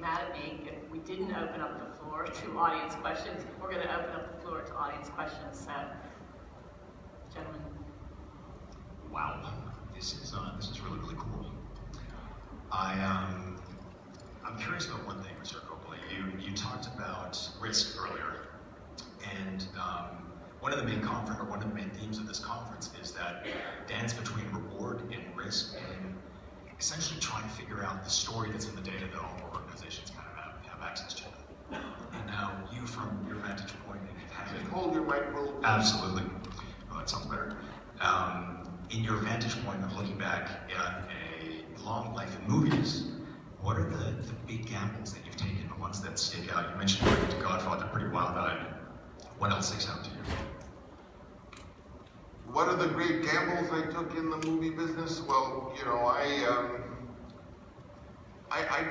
mad at me if we didn't open up the floor to audience questions. We're going to open up the floor to audience questions. So, gentlemen. Wow, this is really, really cool. I'm curious about one thing, Mr. Coppola. You talked about risk earlier, and one of the main themes of this conference is that dance between reward and risk, and essentially trying to figure out the story that's in the data that all organizations kind of have access to. And now you, from your vantage point, just hold your microphone. Absolutely. Oh, that sounds better. In your vantage point of looking back at a long life in movies, what are the big gambles that you've taken, the ones that stick out? You mentioned Godfather, pretty wild-eyed. What else sticks out to you? What are the great gambles I took in the movie business? Well, you know, I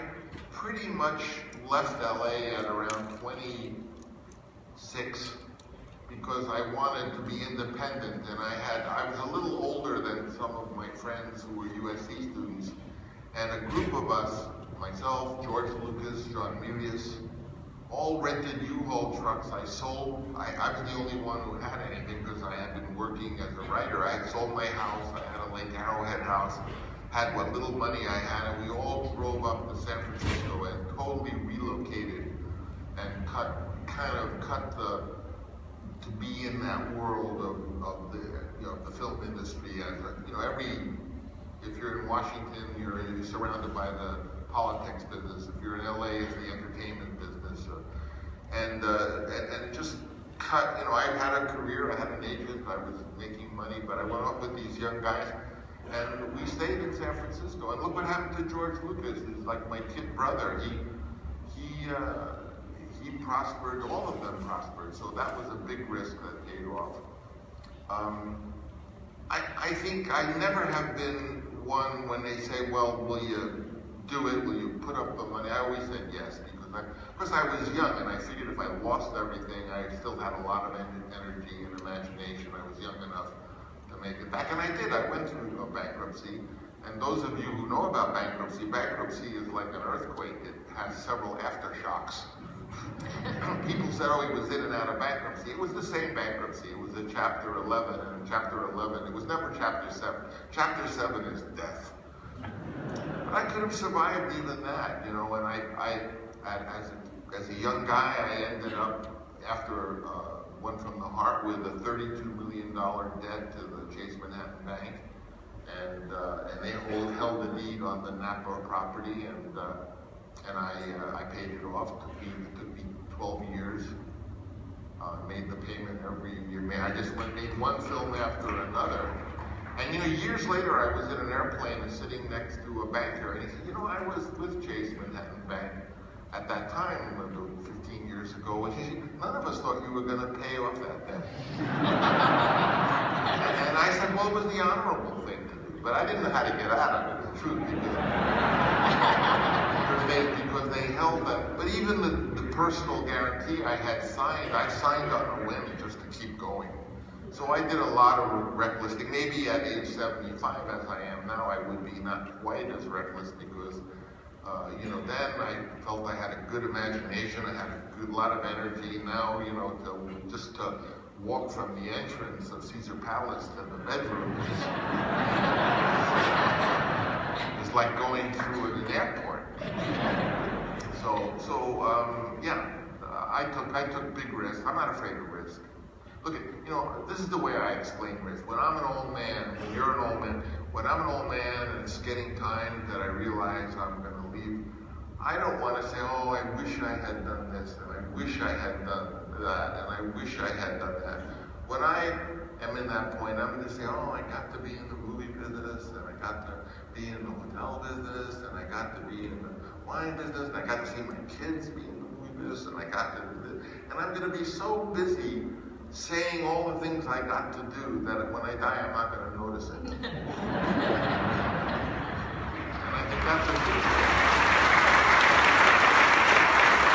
pretty much left LA at around 26 because I wanted to be independent, and I was a little older than some of my friends who were USC students, and a group of us, myself, George Lucas, John Milius, all rented U-Haul trucks. I was the only one who had anything because I had been working as a writer. I had sold my house, I had a Lake Arrowhead house, had what little money I had, and we all drove up to San Francisco and totally relocated and to be in that world of the film industry. As if you're in Washington, you're surrounded by the politics business. If you're in LA, it's the entertainment business, and just cut. You know, I had a career, I had an agent, I was making money, but I went off with these young guys, and we stayed in San Francisco. And look what happened to George Lucas. He's like my kid brother. He prospered. All of them prospered. So that was a big risk that paid off. I think I never have been one when they say, well, will you do it? Will you put up the money? I always said yes, because I was young, and I figured if I lost everything, I still had a lot of energy and imagination. I was young enough to make it back, and I did. I went through a bankruptcy, and those of you who know about bankruptcy is like an earthquake. It has several aftershocks. People said, oh, he was in and out of bankruptcy. It was the same bankruptcy. It was a Chapter 11, and Chapter 11, it was never Chapter 7. Chapter 7 is death. But I could have survived even that, you know, and as a young guy, I ended up, after one from the heart, with a $32 million debt to the Chase Manhattan Bank, and they held the deed on the Napa property, and I paid it off. It took me 12 years. Made the payment every year. I just made one film after another. And you know, years later, I was in an airplane and sitting next to a banker, and he said, you know, I was with Chase Manhattan Bank at that time, 15 years ago, and he said, none of us thought you were going to pay off that debt. and I said, well, it was the honorable thing to do, but I didn't know how to get out of it, the truth, because they held that. But even the personal guarantee I signed on a whim just to keep going. So I did a lot of reckless things. Maybe at age 75, as I am now, I would be not quite as reckless because, you know, then I felt I had a good imagination, I had a lot of energy. Now, you know, to walk from the entrance of Caesar Palace to the bedroom is like going through an airport. Yeah, I took big risks. I'm not afraid of risk. Look, you know, this is the way I explain risk. When I'm an old man, when you're an old man, when I'm an old man and it's getting time that I realize I'm going to leave, I don't want to say, oh, I wish I had done this, and I wish I had done that, and I wish I had done that. When I am in that point, I'm going to say, oh, I got to be in the movie business, and I got to be in the hotel business, and I got to be in the wine business, and I got to see my kids be in the movie business, and I got to do this. And I'm going to be so busy saying all the things I got to do that when I die, I'm not going to notice it. And I think that's a good thing.